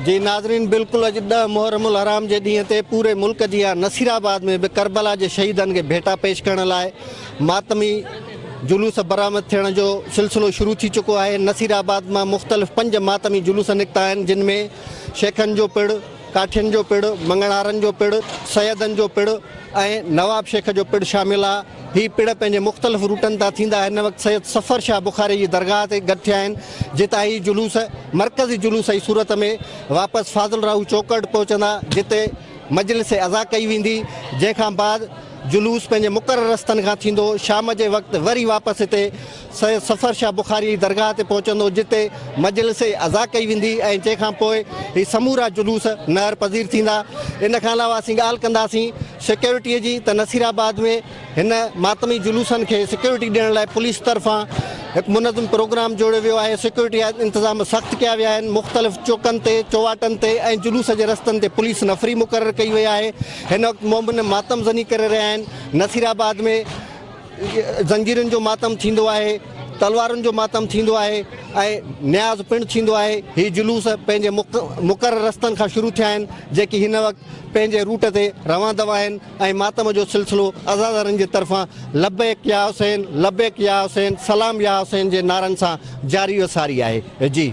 जी नाज़रीन बिल्कुल अॼु 10 मुहर्रमुल हराम जे ॾींहं ते पूरे मुल्क जी नसीराबाद में भी क़रबला जे शहीदन के भेटा पेश करण लाइ मातमी जुलूस बरामद थियण जो सिलसिलो शुरू थी चुको है। नसीराबाद में मुख्तलिफ 5 मातमी जुलूस निकता हैं, जिन में शेखन जो पिड़, काठियन जो पिड़, मंगणारन जो पिड़, सैयदन जो पिड़ ऐं नवाब शेख जो पिड़ शामिल है। ही पिड़ पंहिंजे मुख्तलिफ रूटन तां थींदा। हिन वक़्तु सैयद सफ़र शाह बुखारी जी दरगाह ते गॾु थिया आहिनि, जितां ही जुलूस मरकज़ी जुलूस जी सूरत में वापसि फाज़िल राहू चौकट पहुचंदा, जिते मजलिस अज़ा कई वेंदी, जंहिंखां बाद जुलूस पंहिंजे मुक़रर रस्तनि खां थींदो। शाम जे वक़्तु वरी वापसि हिते सैयद सफ़र शाह बुखारी जी दरगाह ते पहुचंदो, जिते मजलिस अज़ा कई वेंदी ऐं जंहिंखां पोइ ही समूरा जुलूस नहर पज़ीर थींदा। इन खां अलावा असीं ॻाल्हि कंदासीं सिक्योरिटीअ जी, त नसीराबाद में हिन मातमी जुलूसनि खे सिक्योरिटी ॾियण लाइ पुलिस तरफ़ां हिकु मुनज़म प्रोग्राम जोड़ियो वियो आहे। सिक्योरिटी इंतज़ाम सख़्तु कया विया आहिनि। मुख़्तलिफ़ चौकनि ते, चौवाटनि ते ऐं जुलूस जे रस्तनि ते पुलिस नफ़री मुक़ररु कई वई आहे। हिन वक़्तु मोमन मातम ज़नी करे रहिया आहिनि। नसीराबाद में जंजीरन जो मातम थींदो आहे, तलवारुनि जो मातम थींदो आहे ऐं न्याज़ पिणु थींदो आहे। ही जुलूस पंहिंजे मुक़ररु रस्तनि खां शुरू थिया आहिनि, जेकी हिन वक़्तु पंहिंजे रूट ते रवां दवा आहिनि ऐं मातम जो सिलसिलो अज़ादारनि जे तरफ़ां लबैक या हुसैन, लबैक या हुसैन, सलाम या हुसैन जे नारनि सां जारी व सारी आहे। जी